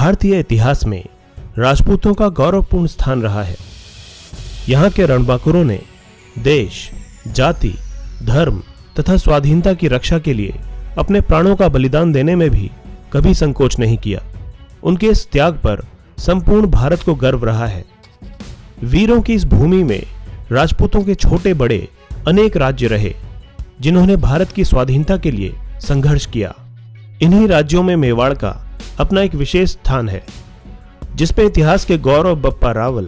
भारतीय इतिहास में राजपूतों का गौरवपूर्ण स्थान रहा है। यहाँ के रणबांकुरों ने देश, जाति, धर्म तथा स्वाधीनता की रक्षा के लिए अपने प्राणों का बलिदान देने में भी कभी संकोच नहीं किया। उनके इस त्याग पर संपूर्ण भारत को गर्व रहा है। वीरों की इस भूमि में राजपूतों के छोटे बड़े अनेक राज्य रहे, जिन्होंने भारत की स्वाधीनता के लिए संघर्ष किया। इन्हीं राज्यों में मेवाड़ का अपना एक विशेष स्थान है, जिसपे इतिहास के गौरव बप्पा रावल,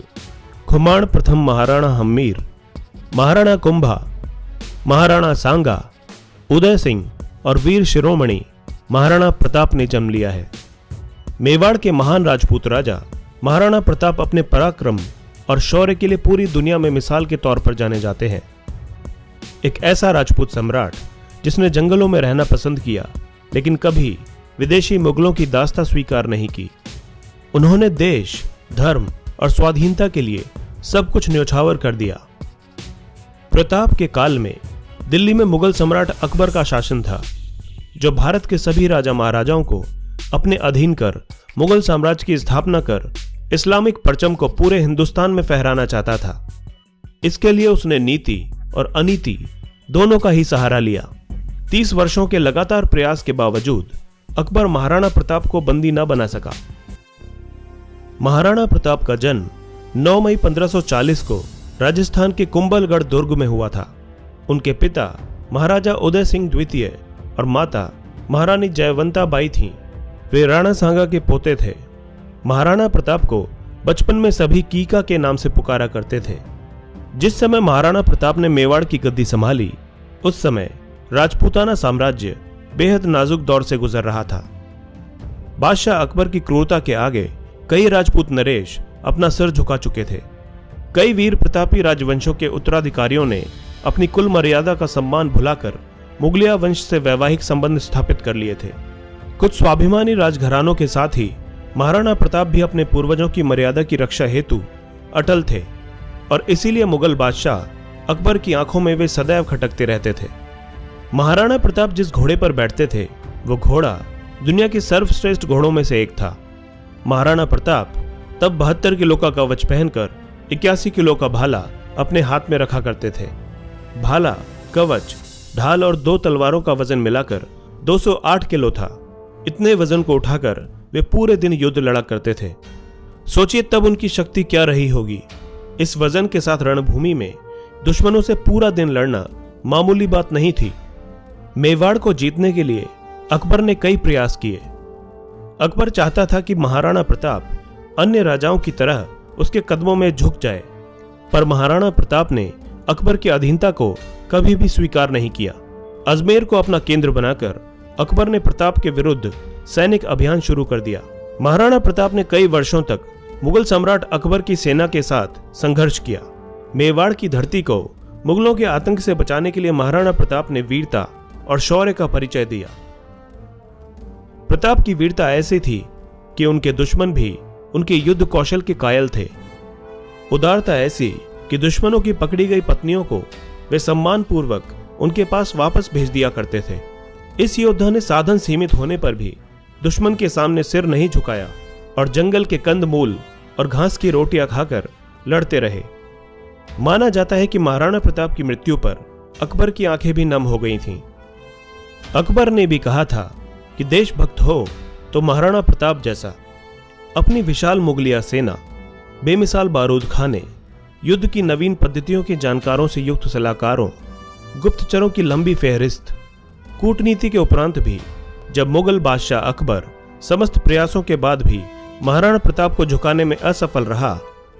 खुमाण प्रथम महाराणा हम्मीर, महाराणा कुंभा, महाराणा सांगा, उदय सिंह और वीर शिरोमणि महाराणा प्रताप ने जन्म लिया है। मेवाड़ के महान राजपूत राजा महाराणा प्रताप अपने पराक्रम और शौर्य के लिए पूरी दुनिया में मिसाल के तौर पर जाने जाते हैं। एक ऐसा राजपूत सम्राट जिसने जंगलों में रहना पसंद किया, लेकिन कभी विदेशी मुगलों की दास्ता स्वीकार नहीं की। उन्होंने देश, धर्म और स्वाधीनता के लिए सब कुछ न्योछावर कर दिया। प्रताप के काल में दिल्ली में मुगल सम्राट अकबर का शासन था, जो भारत के सभी राजा महाराजाओं को अपने अधीन कर मुगल साम्राज्य की स्थापना कर इस्लामिक परचम को पूरे हिंदुस्तान में फहराना चाहता था। इसके लिए उसने नीति और अनीति दोनों का ही सहारा लिया। 30 वर्षों के लगातार प्रयास के बावजूद अकबर महाराणा प्रताप को बंदी न बना सका। महाराणा प्रताप का जन्म 9 मई 1540 को राजस्थान के कुंभलगढ़ दुर्ग में हुआ था। उनके पिता महाराजा उदय सिंह द्वितीय और माता महारानी जयवंता बाई थीं। वे राणा सांगा के पोते थे। महाराणा प्रताप को बचपन में सभी कीका के नाम से पुकारा करते थे। जिस समय महाराणा प्रताप ने मेवाड़ की गद्दी संभाली, उस समय राजपूताना साम्राज्य बेहद नाजुक दौर से गुजर रहा था। बादशाह अकबर की क्रूरता के आगे कई राजपूत नरेश अपना सिर झुका चुके थे। कई वीर प्रतापी राजवंशों के उत्तराधिकारियों ने अपनी कुल मर्यादा का सम्मान भुलाकर मुगलिया वंश से वैवाहिक संबंध स्थापित कर लिए थे। कुछ स्वाभिमानी राजघरानों के साथ ही महाराणा प्रताप भी अपने पूर्वजों की मर्यादा की रक्षा हेतु अटल थे, और इसीलिए मुगल बादशाह अकबर की आंखों में वे सदैव खटकते रहते थे। महाराणा प्रताप जिस घोड़े पर बैठते थे, वो घोड़ा दुनिया के सर्वश्रेष्ठ घोड़ों में से एक था। महाराणा प्रताप तब 72 किलो का कवच पहनकर 81 किलो का भाला अपने हाथ में रखा करते थे। भाला, कवच, ढाल और 2 तलवारों का वजन मिलाकर 208 किलो था। इतने वजन को उठाकर वे पूरे दिन युद्ध लड़ा करते थे। सोचिए तब उनकी शक्ति क्या रही होगी। इस वजन के साथ रणभूमि में दुश्मनों से पूरा दिन लड़ना मामूली बात नहीं थी। मेवाड़ को जीतने के लिए अकबर ने कई प्रयास किए। अकबर चाहता था कि महाराणा प्रताप अन्य राजाओं की तरह उसके कदमों में झुक जाए, पर महाराणा प्रताप ने अकबर की अधीनता को कभी भी स्वीकार नहीं किया। अजमेर को अपना केंद्र बनाकर अकबर ने प्रताप के विरुद्ध सैनिक अभियान शुरू कर दिया। महाराणा प्रताप ने कई वर्षों तक मुगल सम्राट अकबर की सेना के साथ संघर्ष किया। मेवाड़ की धरती को मुगलों के आतंक से बचाने के लिए महाराणा प्रताप ने वीरता और शौर्य का परिचय दिया। प्रताप की वीरता ऐसी थी कि उनके दुश्मन भी उनके युद्ध कौशल के कायल थे। उदारता ऐसी कि दुश्मनों की पकड़ी गई पत्नियों को वे सम्मान पूर्वक उनके पास वापस भेज दिया करते थे। इस योद्धा ने साधन सीमित होने पर भी दुश्मन के सामने सिर नहीं झुकाया और जंगल के कंद मूल और घास की रोटियां खाकर लड़ते रहे। माना जाता है कि महाराणा प्रताप की मृत्यु पर अकबर की आंखें भी नम हो गई थीं। अकबर ने भी कहा था कि देशभक्त हो तो महाराणा प्रताप जैसा। अपनी विशाल मुगलिया सेना, बेमिसाल बारूद खाने, युद्ध की नवीन पद्धतियों के जानकारों से युक्त सलाहकारों, गुप्तचरों की लंबी फेहरिस्त, कूटनीति के उपरांत भी जब मुगल बादशाह अकबर समस्त प्रयासों के बाद भी महाराणा प्रताप को झुकाने में असफल रहा,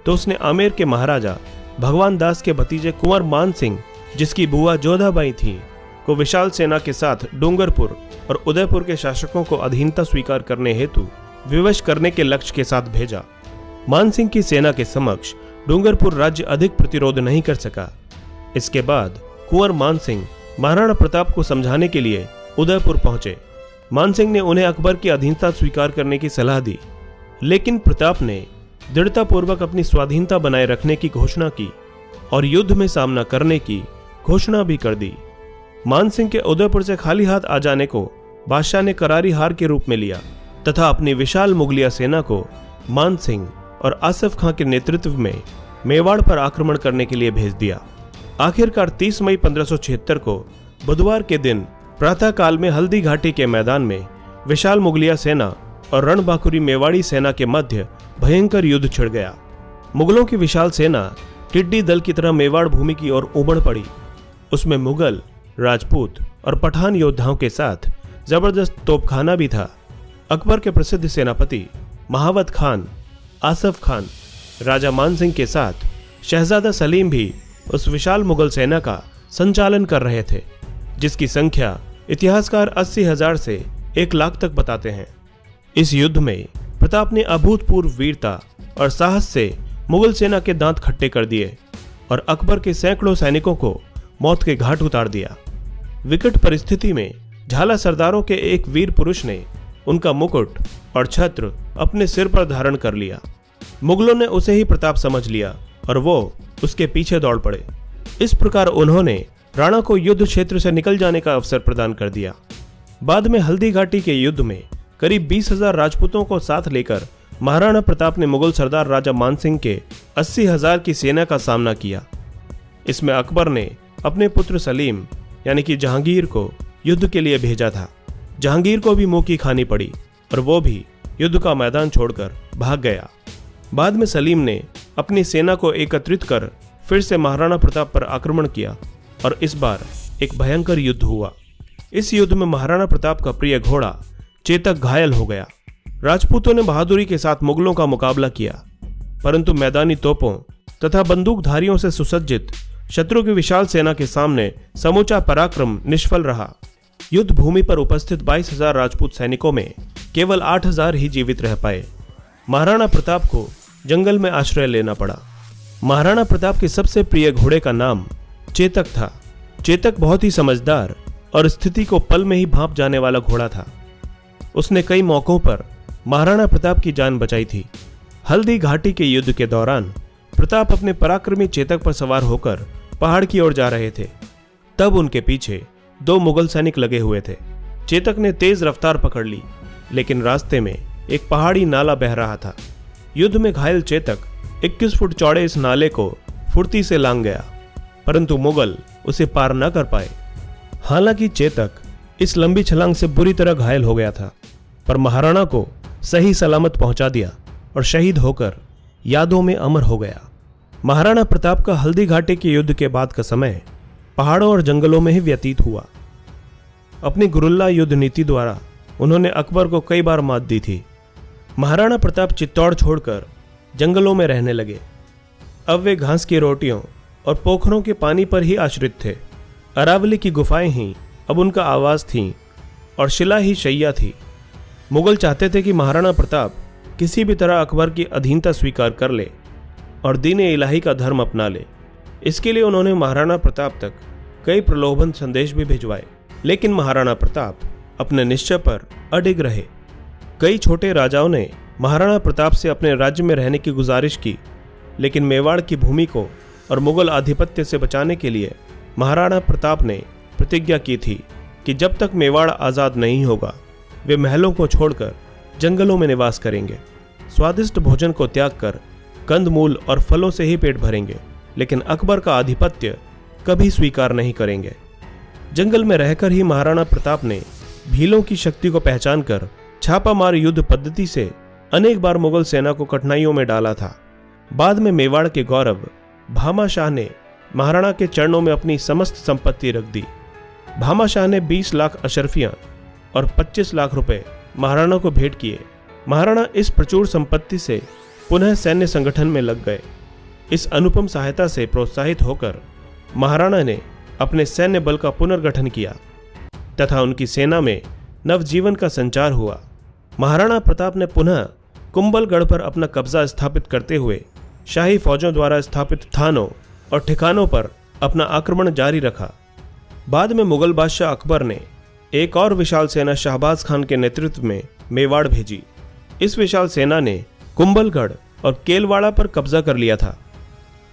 तो उसने आमेर के महाराजा भगवान दास के भतीजे कुंवर मान सिंह, जिसकी बुआ जोधाबाई थी, को विशाल सेना के साथ डूंगरपुर और उदयपुर के शासकों को अधीनता स्वीकार करने हेतु विवश करने के लक्ष्य के साथ भेजा। मानसिंह की सेना के समक्ष डूंगरपुर राज्य अधिक प्रतिरोध नहीं कर सका। इसके बाद कुंवर मानसिंह महाराणा प्रताप को समझाने के लिए उदयपुर पहुंचे। मानसिंह ने उन्हें अकबर की अधीनता स्वीकार करने की सलाह दी, लेकिन प्रताप ने दृढ़तापूर्वक अपनी स्वाधीनता बनाए रखने की घोषणा की और युद्ध में सामना करने की घोषणा भी कर दी। मानसिंह के उदयपुर से खाली हाथ आ जाने को बादशाह ने करारी हार के रूप में लिया। तथा अपनी विशाल मुगलिया सेना को मान सिंह और आसफ खां के नेतृत्व में मेवाड़ पर आक्रमण करने के लिए भेज दिया। आखिरकार 30 मई 1576 को बुधवार के दिन प्रातःकाल में हल्दी घाटी के मैदान में विशाल मुगलिया सेना और रणबांकुरी मेवाड़ी सेना के मध्य भयंकर युद्ध छिड़ गया। मुगलों की विशाल सेना टिड्डी दल की तरह मेवाड़ भूमि की ओर उमड़ पड़ी। उसमें मुगल, राजपूत और पठान योद्धाओं के साथ जबरदस्त तोपखाना भी था। अकबर के प्रसिद्ध सेनापति महावत खान, आसफ खान, राजा मान सिंह के साथ शहजादा सलीम भी उस विशाल मुगल सेना का संचालन कर रहे थे, जिसकी संख्या इतिहासकार 80,000 से 1 लाख तक बताते हैं। इस युद्ध में प्रताप ने अभूतपूर्व वीरता और साहस से मुगल सेना के दांत खट्टे कर दिए और अकबर के सैकड़ों सैनिकों को मौत के घाट उतार दिया। विकट परिस्थिति में झाला सरदारों के एक वीर पुरुष ने उनका मुकुट और छत्र अपने सिर पर धारण कर लिया। मुगलों ने उसे ही प्रताप समझ लिया और वो उसके पीछे दौड़ पड़े। इस प्रकार उन्होंने राणा को युद्ध क्षेत्र से निकल जाने का अवसर प्रदान कर दिया। बाद में हल्दी घाटी के युद्ध में करीब 20,000 राजपूतों को साथ लेकर महाराणा प्रताप ने मुगल सरदार राजा मान सिंह के 80,000 की सेना का सामना किया। इसमें अकबर ने अपने पुत्र सलीम यानी कि जहांगीर को युद्ध के लिए भेजा था। जहांगीर को भी मुंह की खानी पड़ी और वो भी युद्ध का मैदान छोड़कर भाग गया। बाद में सलीम ने अपनी सेना को एकत्रित कर फिर से महाराणा प्रताप पर आक्रमण किया और इस बार एक भयंकर युद्ध हुआ। इस युद्ध में महाराणा प्रताप का प्रिय घोड़ा चेतक घायल हो गया। राजपूतों ने बहादुरी के साथ मुगलों का मुकाबला किया, परंतु मैदानी तोपों तथा बंदूकधारियों से सुसज्जित शत्रु की विशाल सेना के सामने समूचा पराक्रम निष्फल रहा। युद्ध भूमि पर उपस्थित 22,000 राजपूत सैनिकों में केवल 8,000 ही जीवित रह पाए। महाराणा प्रताप को जंगल में आश्रय लेना पड़ा। महाराणा प्रताप के सबसे प्रिय घोड़े का नाम चेतक था। चेतक बहुत ही समझदार और स्थिति को पल में ही भांप जाने वाला घोड़ा था। उसने कई मौकों पर महाराणा प्रताप की जान बचाई थी। हल्दी घाटी के युद्ध के दौरान प्रताप अपने पराक्रमी चेतक पर सवार होकर पहाड़ की ओर जा रहे थे। तब उनके पीछे 2 मुगल सैनिक लगे हुए थे। चेतक ने तेज रफ्तार पकड़ ली, लेकिन रास्ते में एक पहाड़ी नाला बह रहा था। युद्ध में घायल चेतक 21 फुट चौड़े इस नाले को फुर्ती से लांघ गया, परंतु मुगल उसे पार न कर पाए। हालांकि चेतक इस लंबी छलांग से बुरी तरह घायल हो गया था, पर महाराणा को सही सलामत पहुंचा दिया और शहीद होकर यादों में अमर हो गया। महाराणा प्रताप का हल्दी घाटी के युद्ध के बाद का समय पहाड़ों और जंगलों में ही व्यतीत हुआ। अपनी गुरिल्ला युद्ध नीति द्वारा उन्होंने अकबर को कई बार मात दी थी। महाराणा प्रताप चित्तौड़ छोड़कर जंगलों में रहने लगे। अब वे घास की रोटियों और पोखरों के पानी पर ही आश्रित थे। अरावली की गुफाएं ही अब उनका आवास थीं और शिला ही शैया थी। मुगल चाहते थे कि महाराणा प्रताप किसी भी तरह अकबर की अधीनता स्वीकार कर ले और दीन-ए इलाही का धर्म अपना ले। इसके लिए उन्होंने महाराणा प्रताप तक कई प्रलोभन संदेश भी भिजवाए, लेकिन महाराणा प्रताप अपने निश्चय पर अडिग रहे। कई छोटे राजाओं ने महाराणा प्रताप से अपने राज्य में रहने की गुजारिश की, लेकिन मेवाड़ की भूमि को और मुगल आधिपत्य से बचाने के लिए महाराणा प्रताप ने प्रतिज्ञा की थी कि जब तक मेवाड़ आज़ाद नहीं होगा वे महलों को छोड़कर जंगलों में निवास करेंगे। स्वादिष्ट भोजन को त्याग कर कंदमूल और फलों से ही पेट भरेंगे, लेकिन अकबर का आधिपत्य कभी स्वीकार नहीं करेंगे। जंगल में रहकर ही महाराणा प्रताप ने भीलों की शक्ति को पहचान कर छापामार युद्ध पद्धति से अनेक बार मुगल सेना को कठिनाइयों में डाला था। बाद में मेवाड़ के गौरव भामा शाह ने महाराणा के चरणों में अपनी समस्त संपत्ति रख दी। भामा शाह ने 20 लाख अशरफियां और 25 लाख रुपए महाराणा को भेंट किए। महाराणा इस प्रचुर संपत्ति से पुनः सैन्य संगठन में लग गए। इस अनुपम सहायता से प्रोत्साहित होकर महाराणा ने अपने सैन्य बल का पुनर्गठन किया तथा उनकी सेना में नवजीवन का संचार हुआ। महाराणा प्रताप ने पुनः कुंभलगढ़ पर अपना कब्जा स्थापित करते हुए शाही फौजों द्वारा स्थापित थानों और ठिकानों पर अपना आक्रमण जारी रखा। बाद में मुगल बादशाह अकबर ने एक और विशाल सेना शाहबाज खान के नेतृत्व में मेवाड़ भेजी। इस विशाल सेना ने कुंभलगढ़ और केलवाड़ा पर कब्जा कर लिया था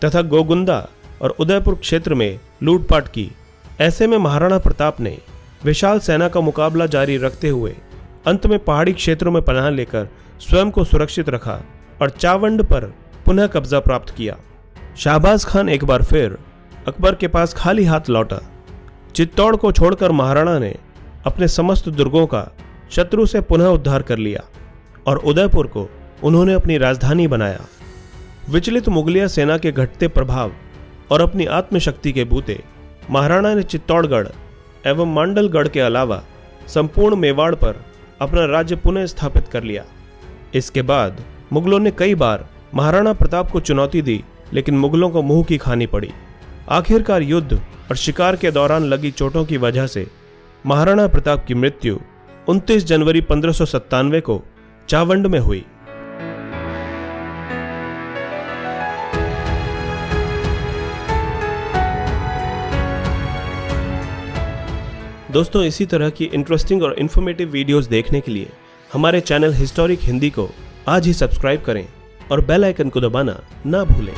तथा गोगुंदा और उदयपुर क्षेत्र में लूटपाट की। ऐसे में महाराणा प्रताप ने विशाल सेना का मुकाबला जारी रखते हुए अंत में पहाड़ी क्षेत्रों में पनाह लेकर स्वयं को सुरक्षित रखा और चावंड पर पुनः कब्जा प्राप्त किया। शाहबाज खान एक बार फिर अकबर के पास खाली हाथ लौटा। चित्तौड़ को छोड़कर महाराणा ने अपने समस्त दुर्गों का शत्रु से पुनः उद्धार कर लिया और उदयपुर को उन्होंने अपनी राजधानी बनाया। विचलित मुगलिया सेना के घटते प्रभाव और अपनी आत्मशक्ति के बूते महाराणा ने चित्तौड़गढ़ एवं मांडलगढ़ के अलावा संपूर्ण मेवाड़ पर अपना राज्य पुनः स्थापित कर लिया। इसके बाद मुगलों ने कई बार महाराणा प्रताप को चुनौती दी, लेकिन मुगलों को मुंह की खानी पड़ी। आखिरकार युद्ध और शिकार के दौरान लगी चोटों की वजह से महाराणा प्रताप की मृत्यु 29 जनवरी 1597 को चावंड में हुई। दोस्तों, इसी तरह की इंटरेस्टिंग और इन्फॉर्मेटिव वीडियोस देखने के लिए हमारे चैनल हिस्टोरिक हिंदी को आज ही सब्सक्राइब करें और बेल आइकन को दबाना ना भूलें।